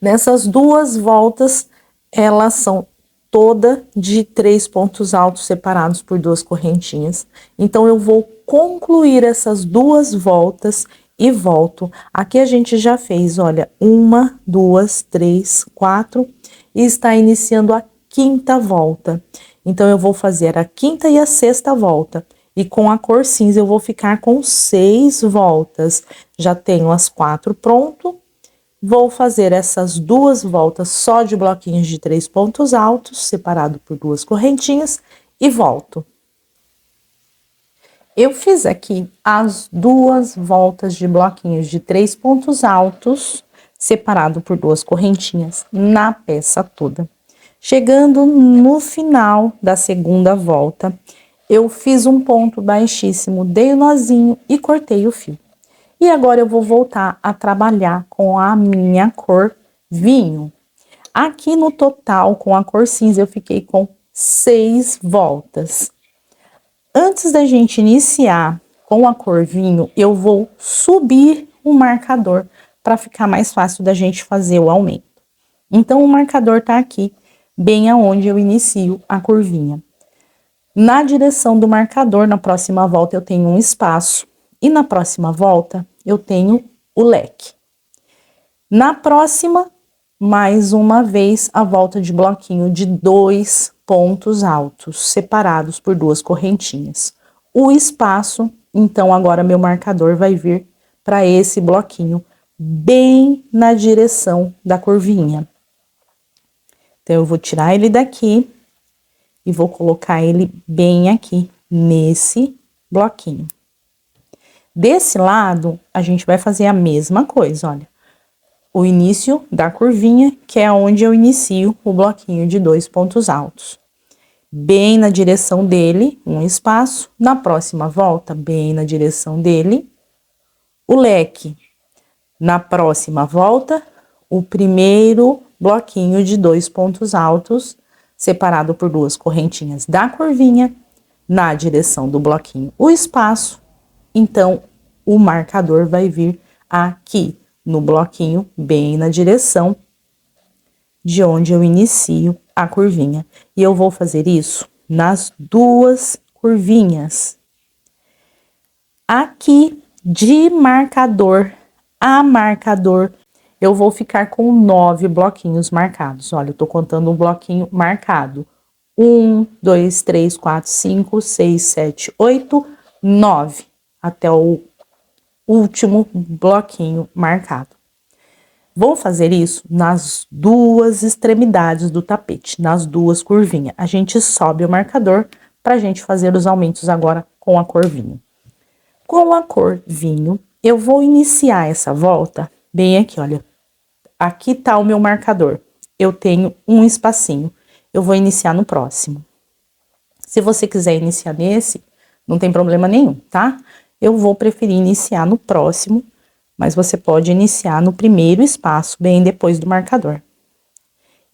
Speaker 1: Nessas 2 voltas, elas são toda de 3 pontos altos separados por 2 correntinhas. Então, eu vou concluir essas 2 voltas e volto. Aqui a gente já fez, olha, 1, 2, 3, 4 e está iniciando a 5ª volta. Então, eu vou fazer a 5ª e a 6ª volta. E com a cor cinza eu vou ficar com 6 voltas. Já tenho as 4 pronto. Vou fazer essas 2 voltas só de bloquinhos de 3 pontos altos, separado por 2 correntinhas, e volto. Eu fiz aqui as 2 voltas de bloquinhos de 3 pontos altos, separado por 2 correntinhas, na peça toda. Chegando no final da 2ª volta, eu fiz um ponto baixíssimo, dei o nozinho e cortei o fio. E agora eu vou voltar a trabalhar com a minha cor vinho. Aqui no total, com a cor cinza, eu fiquei com 6 voltas. Antes da gente iniciar com a cor vinho, eu vou subir o marcador para ficar mais fácil da gente fazer o aumento. Então, o marcador tá aqui, bem aonde eu inicio a curvinha. Na direção do marcador, na próxima volta, eu tenho um espaço. E na próxima volta, eu tenho o leque. Na próxima, mais uma vez, a volta de bloquinho de 2 pontos altos, separados por 2 correntinhas. O espaço, então, agora meu marcador vai vir para esse bloquinho, bem na direção da curvinha. Então, eu vou tirar ele daqui e vou colocar ele bem aqui, nesse bloquinho. Desse lado, a gente vai fazer a mesma coisa, olha. O início da curvinha, que é onde eu inicio o bloquinho de 2 pontos altos. Bem na direção dele, um espaço. Na próxima volta, bem na direção dele, o leque. Na próxima volta, o primeiro bloquinho de 2 pontos altos, separado por 2 correntinhas da curvinha, na direção do bloquinho, o espaço. Então, o marcador vai vir aqui no bloquinho, bem na direção de onde eu inicio a curvinha. E eu vou fazer isso nas 2 curvinhas. Aqui, de marcador a marcador, eu vou ficar com 9 bloquinhos marcados. Olha, eu tô contando um bloquinho marcado. 1, 2, 3, 4, 5, 6, 7, 8, 9. Até o último bloquinho marcado. Vou fazer isso nas 2 extremidades do tapete, nas 2 curvinhas. A gente sobe o marcador para a gente fazer os aumentos agora com a cor vinho. Com a cor vinho, eu vou iniciar essa volta bem aqui, olha. Aqui tá o meu marcador. Eu tenho um espacinho. Eu vou iniciar no próximo. Se você quiser iniciar nesse, não tem problema nenhum, tá? Eu vou preferir iniciar no próximo, mas você pode iniciar no primeiro espaço, bem depois do marcador.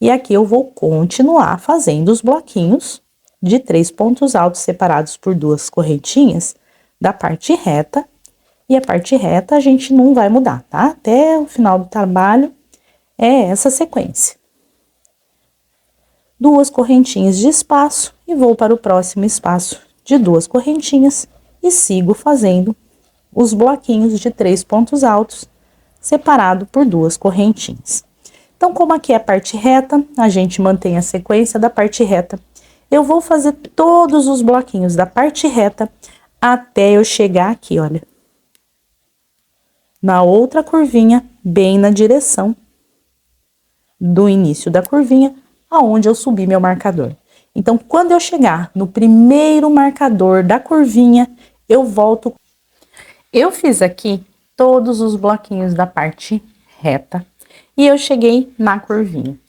Speaker 1: E aqui eu vou continuar fazendo os bloquinhos de 3 pontos altos separados por 2 correntinhas da parte reta. E a parte reta a gente não vai mudar, tá? Até o final do trabalho é essa sequência. 2 correntinhas de espaço e vou para o próximo espaço de 2 correntinhas e sigo fazendo os bloquinhos de 3 pontos altos separado por 2 correntinhas. Então, como aqui é a parte reta, a gente mantém a sequência da parte reta. Eu vou fazer todos os bloquinhos da parte reta até eu chegar aqui, olha. Na outra curvinha, bem na direção do início da curvinha, aonde eu subi meu marcador. Então, quando eu chegar no primeiro marcador da curvinha, eu volto. Eu fiz aqui todos os bloquinhos da parte reta e eu cheguei na curvinha.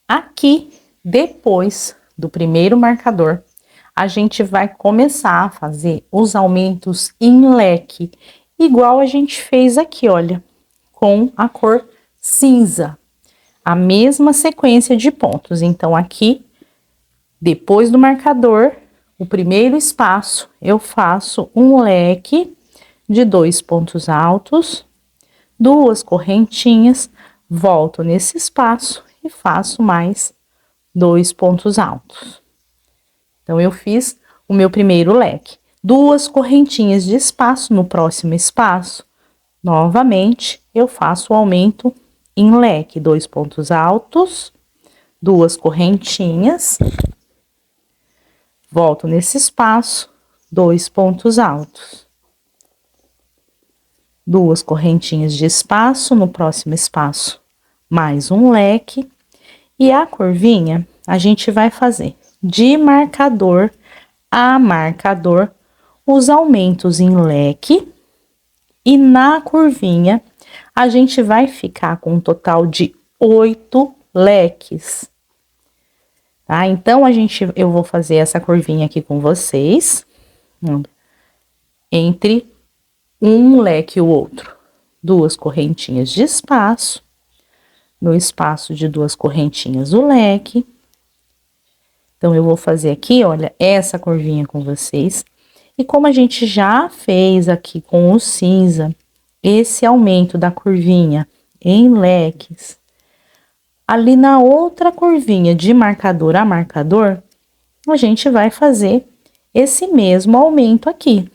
Speaker 1: Aqui, depois do primeiro marcador, a gente vai começar a fazer os aumentos em leque, igual a gente fez aqui, olha, com a cor cinza. A mesma sequência de pontos. Então, aqui, depois do marcador, o primeiro espaço, eu faço um leque de 2 pontos altos, 2 correntinhas, volto nesse espaço e faço mais 2 pontos altos. Então, eu fiz o meu primeiro leque. 2 correntinhas de espaço no próximo espaço. Novamente, eu faço o aumento em leque. 2 pontos altos, 2 correntinhas. Volto nesse espaço, 2 pontos altos. 2 correntinhas de espaço no próximo espaço, mais um leque. E a curvinha, a gente vai fazer de marcador a marcador, os aumentos em leque. E na curvinha, a gente vai ficar com um total de 8 leques. Tá? Então, eu vou fazer essa curvinha aqui com vocês. Entre um leque e o outro. 2 correntinhas de espaço. No espaço de 2 correntinhas, o leque. Então, eu vou fazer aqui, olha, essa curvinha com vocês. E como a gente já fez aqui com o cinza, esse aumento da curvinha em leques, ali na outra curvinha de marcador a marcador, a gente vai fazer esse mesmo aumento aqui.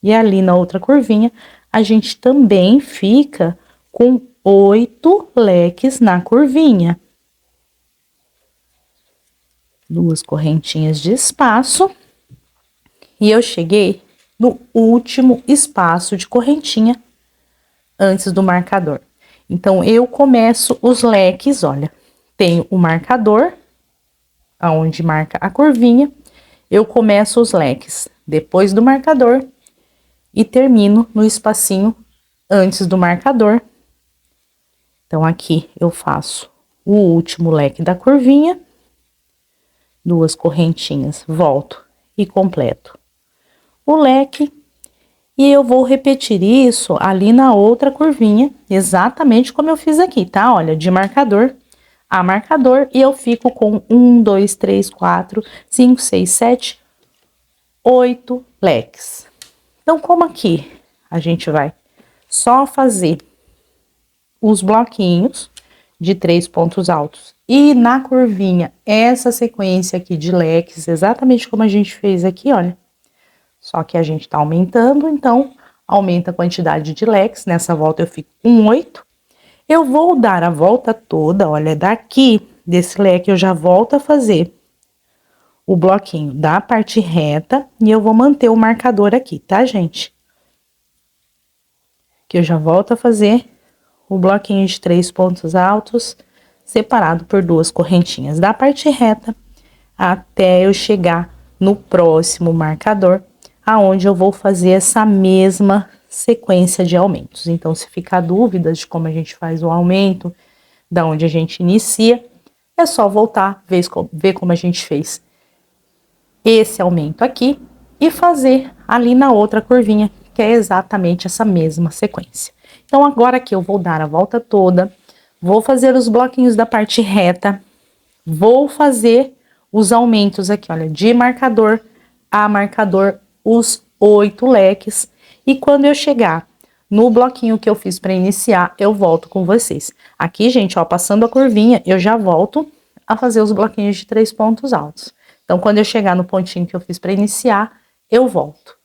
Speaker 1: E ali na outra curvinha, a gente também fica com 8 leques na curvinha. 2 correntinhas de espaço. E eu cheguei no último espaço de correntinha antes do marcador. Então, eu começo os leques, olha, tenho o marcador, aonde marca a curvinha, eu começo os leques depois do marcador e termino no espacinho antes do marcador. Então, aqui eu faço o último leque da curvinha, 2 correntinhas, volto e completo o leque. E eu vou repetir isso ali na outra curvinha, exatamente como eu fiz aqui, tá? Olha, de marcador a marcador, e eu fico com 1, 2, 3, 4, 5, 6, 7, 8 leques. Então, como aqui a gente vai só fazer os bloquinhos de 3 pontos altos e na curvinha essa sequência aqui de leques, exatamente como a gente fez aqui, olha. Só que a gente tá aumentando, então aumenta a quantidade de leques. Nessa volta eu fico com 8. Eu vou dar a volta toda, olha, daqui desse leque eu já volto a fazer o bloquinho da parte reta e eu vou manter o marcador aqui, tá, gente? Que eu já volto a fazer o bloquinho de 3 pontos altos, separado por 2 correntinhas da parte reta, até eu chegar no próximo marcador, aonde eu vou fazer essa mesma sequência de aumentos. Então, se ficar dúvidas de como a gente faz o aumento, da onde a gente inicia, é só voltar, ver como a gente fez esse aumento aqui e fazer ali na outra curvinha, que é exatamente essa mesma sequência. Então, agora aqui eu vou dar a volta toda, vou fazer os bloquinhos da parte reta, vou fazer os aumentos aqui, olha, de marcador a marcador, os 8 leques, e quando eu chegar no bloquinho que eu fiz para iniciar, eu volto com vocês. Aqui, gente, ó, passando a curvinha, eu já volto a fazer os bloquinhos de 3 pontos altos. Então, quando eu chegar no pontinho que eu fiz para iniciar, eu volto.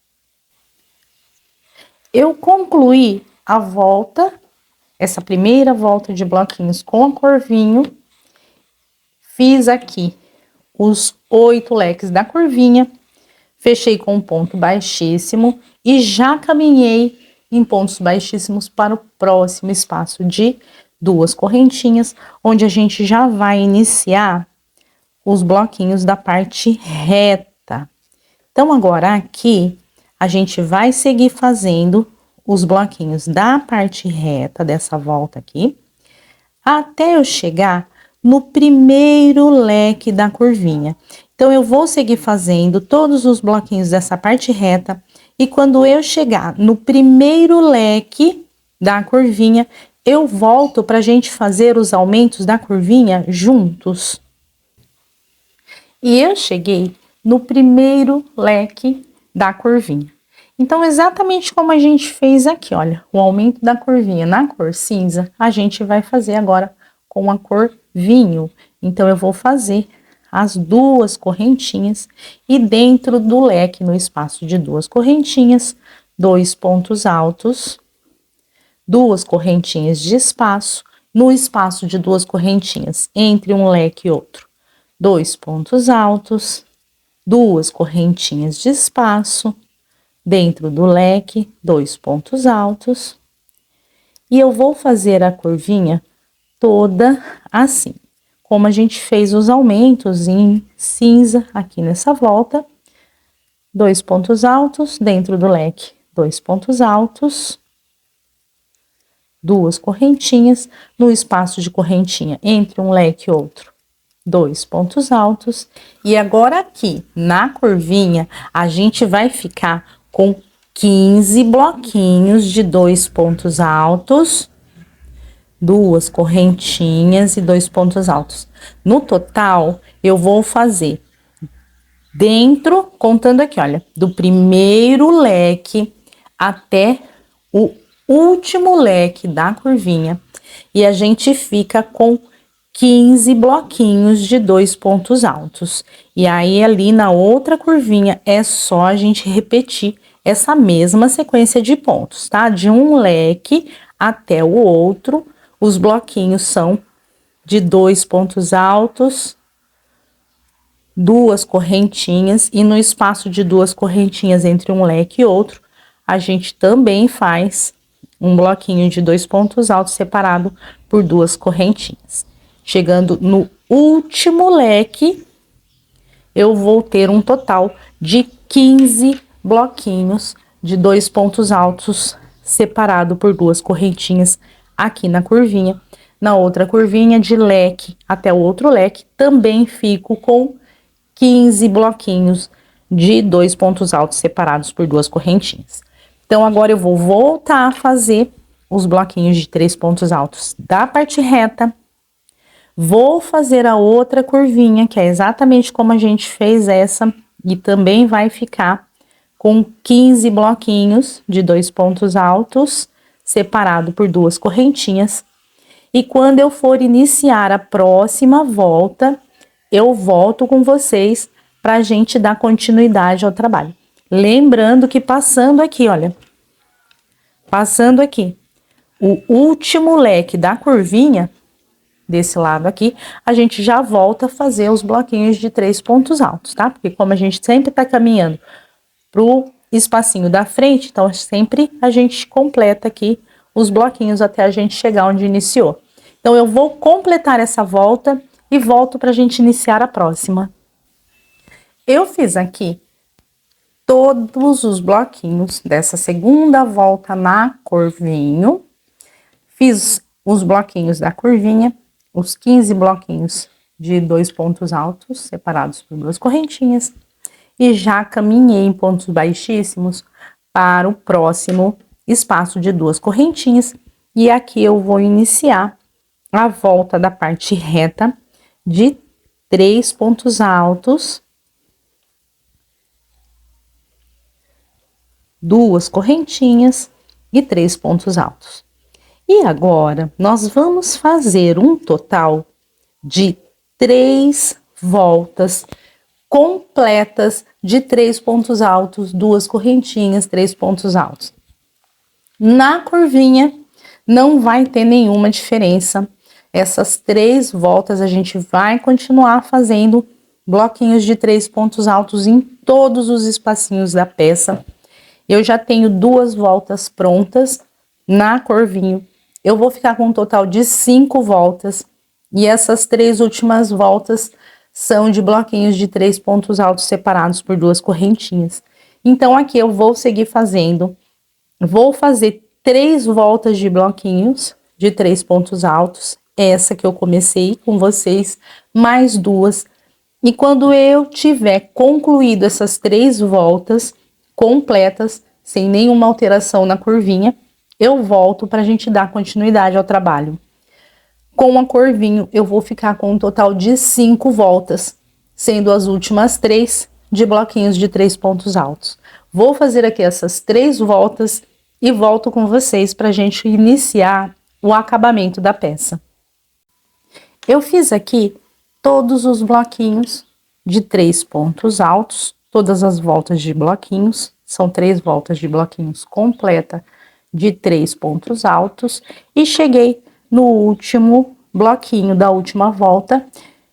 Speaker 1: Eu concluí a volta, essa primeira volta de bloquinhos com a curvinho, fiz aqui os 8 leques da curvinha, fechei com um ponto baixíssimo e já caminhei em pontos baixíssimos para o próximo espaço de 2 correntinhas, onde a gente já vai iniciar os bloquinhos da parte reta. Então, agora aqui, a gente vai seguir fazendo os bloquinhos da parte reta dessa volta aqui, até eu chegar no primeiro leque da curvinha. Então, eu vou seguir fazendo todos os bloquinhos dessa parte reta, e quando eu chegar no primeiro leque da curvinha, eu volto para a gente fazer os aumentos da curvinha juntos. E eu cheguei no primeiro leque da curvinha. Então, exatamente como a gente fez aqui, olha, o aumento da curvinha na cor cinza, a gente vai fazer agora com a cor vinho. Então, eu vou fazer as 2 correntinhas e dentro do leque, no espaço de 2 correntinhas, 2 pontos altos, 2 correntinhas de espaço, no espaço de 2 correntinhas entre um leque e outro, 2 pontos altos, 2 correntinhas de espaço, dentro do leque, 2 pontos altos, e eu vou fazer a curvinha toda assim, como a gente fez os aumentos em cinza aqui nessa volta, 2 pontos altos, dentro do leque, 2 pontos altos, 2 correntinhas, no espaço de correntinha entre um leque e outro, 2 pontos altos, e agora aqui na curvinha a gente vai ficar com 15 bloquinhos de 2 pontos altos, 2 correntinhas e 2 pontos altos. No total, eu vou fazer dentro, contando aqui, olha, do primeiro leque até o último leque da curvinha, e a gente fica com 15 bloquinhos de 2 pontos altos. E aí, ali na outra curvinha, é só a gente repetir essa mesma sequência de pontos, tá? De um leque até o outro, Os bloquinhos são de 2 pontos altos, 2 correntinhas, e no espaço de 2 correntinhas entre um leque e outro, a gente também faz um bloquinho de 2 pontos altos separado por 2 correntinhas. Chegando no último leque, eu vou ter um total de 15 bloquinhos de 2 pontos altos separado por 2 correntinhas aqui na curvinha. Na outra curvinha, de leque até o outro leque, também fico com 15 bloquinhos de 2 pontos altos separados por 2 correntinhas. Então, agora eu vou voltar a fazer os bloquinhos de 3 pontos altos da parte reta. Vou fazer a outra curvinha, que é exatamente como a gente fez essa, e também vai ficar com 15 bloquinhos de 2 pontos altos, separado por 2 correntinhas. E quando eu for iniciar a próxima volta, eu volto com vocês para a gente dar continuidade ao trabalho. Lembrando que passando aqui, olha, passando aqui, o último leque da curvinha, desse lado aqui, a gente já volta a fazer os bloquinhos de 3 pontos altos, tá? Porque como a gente sempre tá caminhando pro espacinho da frente, então sempre a gente completa aqui os bloquinhos até a gente chegar onde iniciou. Então, eu vou completar essa volta e volto pra gente iniciar a próxima. Eu fiz aqui todos os bloquinhos dessa segunda volta na curvinho. Fiz os bloquinhos da curvinha, os 15 bloquinhos de 2 pontos altos, separados por 2 correntinhas, e já caminhei em pontos baixíssimos para o próximo espaço de 2 correntinhas, e aqui eu vou iniciar a volta da parte reta de 3 pontos altos, 2 correntinhas e 3 pontos altos. E agora, nós vamos fazer um total de 3 voltas completas de 3 pontos altos, 2 correntinhas, 3 pontos altos. Na curvinha, não vai ter nenhuma diferença. Essas 3 voltas, a gente vai continuar fazendo bloquinhos de 3 pontos altos em todos os espacinhos da peça. Eu já tenho 2 voltas prontas na curvinho. Eu vou ficar com um total de 5 voltas. E essas 3 últimas voltas são de bloquinhos de 3 pontos altos separados por 2 correntinhas. Então, aqui eu vou seguir fazendo. Vou fazer 3 voltas de bloquinhos de 3 pontos altos. Essa que eu comecei com vocês, mais 2. E quando eu tiver concluído essas 3 voltas completas, sem nenhuma alteração na curvinha, eu volto para a gente dar continuidade ao trabalho. Com a curvinho, eu vou ficar com um total de 5 voltas, sendo as últimas 3 de bloquinhos de 3 pontos altos. Vou fazer aqui essas 3 voltas e volto com vocês para a gente iniciar o acabamento da peça. Eu fiz aqui todos os bloquinhos de 3 pontos altos, todas as voltas de bloquinhos, são 3 voltas de bloquinhos completa de 3 pontos altos, e cheguei no último bloquinho da última volta,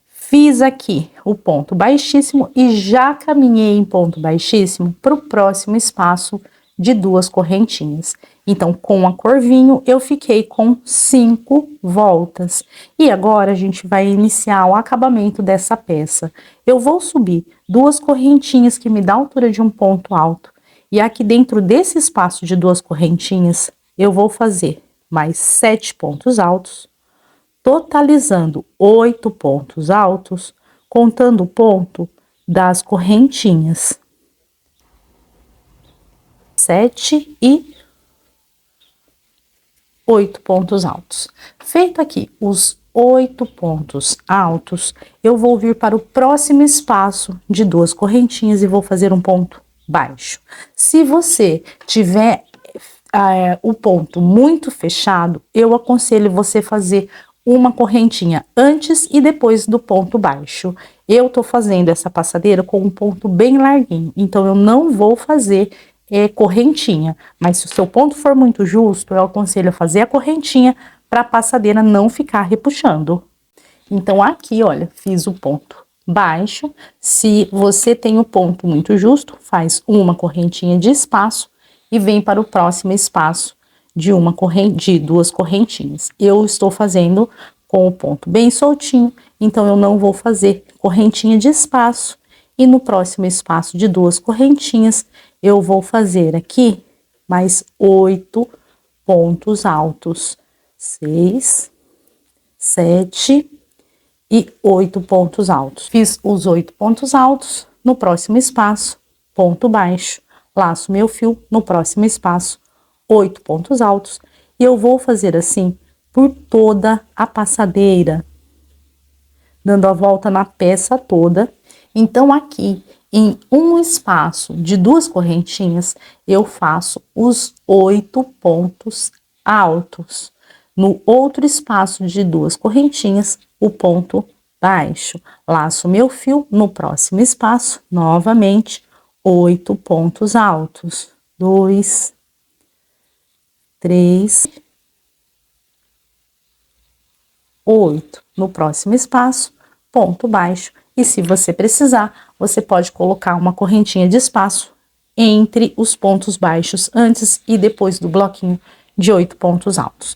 Speaker 1: fiz aqui o ponto baixíssimo e já caminhei em ponto baixíssimo para o próximo espaço de 2 correntinhas. Então, com a curvinho, eu fiquei com 5 voltas. E agora, a gente vai iniciar o acabamento dessa peça. Eu vou subir 2 correntinhas que me dá a altura de um ponto alto. E aqui dentro desse espaço de 2 correntinhas, eu vou fazer mais 7 pontos altos, totalizando 8 pontos altos, contando o ponto das correntinhas. 7 e 8 pontos altos. Feito aqui os 8 pontos altos, eu vou vir para o próximo espaço de 2 correntinhas e vou fazer um ponto baixo. Se você tiver o ponto muito fechado, eu aconselho você fazer uma correntinha antes e depois do ponto baixo. Eu tô fazendo essa passadeira com um ponto bem larguinho, então eu não vou fazer correntinha, mas se o seu ponto for muito justo, eu aconselho a fazer a correntinha para a passadeira não ficar repuxando. Então, aqui, olha, fiz o ponto baixo. Se você tem o ponto muito justo, faz uma correntinha de espaço e vem para o próximo espaço de duas correntinhas. Eu estou fazendo com o ponto bem soltinho, então eu não vou fazer correntinha de espaço. E no próximo espaço de duas correntinhas, eu vou fazer aqui mais 8 pontos altos. 6, 7 e 8 pontos altos. Fiz os 8 pontos altos, no próximo espaço, ponto baixo, laço meu fio, no próximo espaço, 8 pontos altos, e eu vou fazer assim por toda a passadeira, dando a volta na peça toda. Então, aqui, em um espaço de duas correntinhas, eu faço os 8 pontos altos. No outro espaço de duas correntinhas, o ponto baixo. Laço meu fio, no próximo espaço, novamente, 8 pontos altos. 2, 3, 8. No próximo espaço, ponto baixo. E se você precisar, você pode colocar uma correntinha de espaço entre os pontos baixos antes e depois do bloquinho de 8 pontos altos.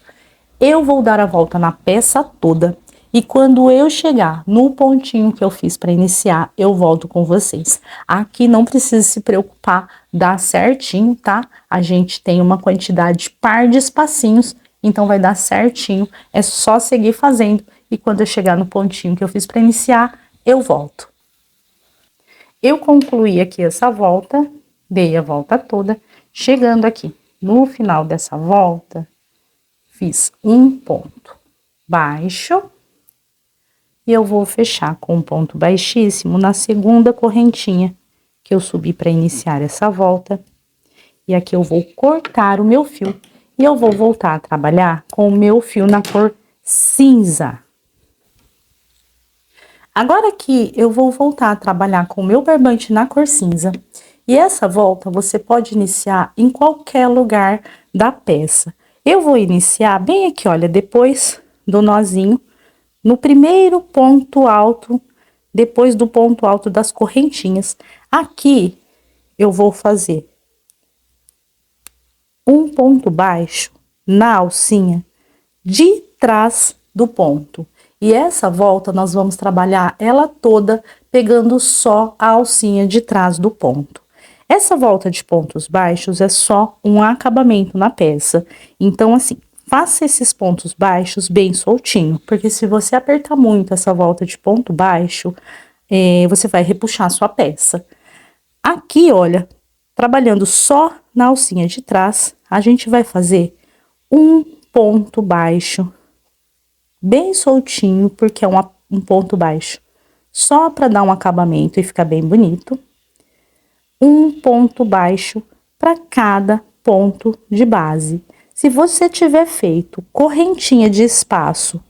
Speaker 1: Eu vou dar a volta na peça toda e quando eu chegar no pontinho que eu fiz para iniciar, eu volto com vocês. Aqui não precisa se preocupar, dá certinho, tá? A gente tem uma quantidade par de espacinhos, então vai dar certinho. É só seguir fazendo e quando eu chegar no pontinho que eu fiz para iniciar, eu volto. Eu concluí aqui essa volta, dei a volta toda, chegando aqui no final dessa volta, fiz um ponto baixo e eu vou fechar com um ponto baixíssimo na segunda correntinha que eu subi para iniciar essa volta. E aqui eu vou cortar o meu fio e eu vou voltar a trabalhar com o meu fio na cor cinza. Agora aqui eu vou voltar a trabalhar com o meu barbante na cor cinza. E essa volta você pode iniciar em qualquer lugar da peça. Eu vou iniciar bem aqui, olha, depois do nozinho, no primeiro ponto alto, depois do ponto alto das correntinhas. Aqui, eu vou fazer um ponto baixo na alcinha de trás do ponto. E essa volta, nós vamos trabalhar ela toda, pegando só a alcinha de trás do ponto. Essa volta de pontos baixos é só um acabamento na peça. Então, assim, faça esses pontos baixos bem soltinho, porque se você apertar muito essa volta de ponto baixo, você vai repuxar a sua peça. Aqui, olha, trabalhando só na alcinha de trás, a gente vai fazer um ponto baixo bem soltinho, porque é um ponto baixo só para dar um acabamento e ficar bem bonito. Um ponto baixo para cada ponto de base. Se você tiver feito correntinha de espaço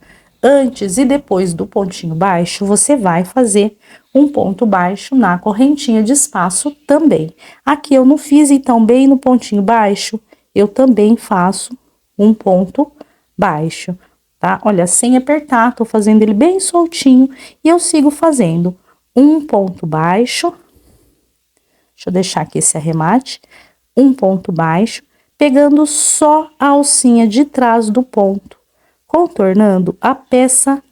Speaker 1: antes e depois do pontinho baixo, você vai fazer um ponto baixo na correntinha de espaço também. Aqui eu não fiz, então, bem no pontinho baixo, eu também faço um ponto baixo, tá? Olha, sem apertar, tô fazendo ele bem soltinho e eu sigo fazendo um ponto baixo. Deixa eu deixar aqui esse arremate, um ponto baixo, pegando só a alcinha de trás do ponto, contornando a peça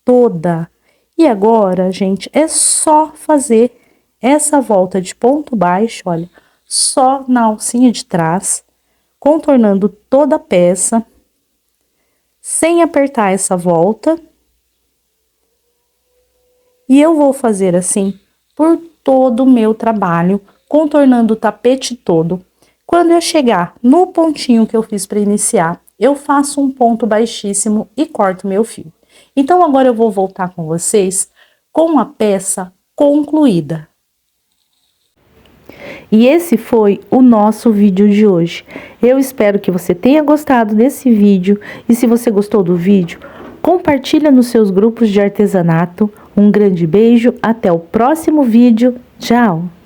Speaker 1: toda. E agora, gente, é só fazer essa volta de ponto baixo, olha, só na alcinha de trás, contornando toda a peça, sem apertar essa volta. E eu vou fazer assim por todo o meu trabalho, contornando o tapete todo. Quando eu chegar no pontinho que eu fiz para iniciar, eu faço um ponto baixíssimo e corto meu fio. Então, agora eu vou voltar com vocês com a peça concluída. E esse foi o nosso vídeo de hoje. Eu espero que você tenha gostado desse vídeo. E se você gostou do vídeo, compartilha nos seus grupos de artesanato. Um grande beijo, até o próximo vídeo. Tchau!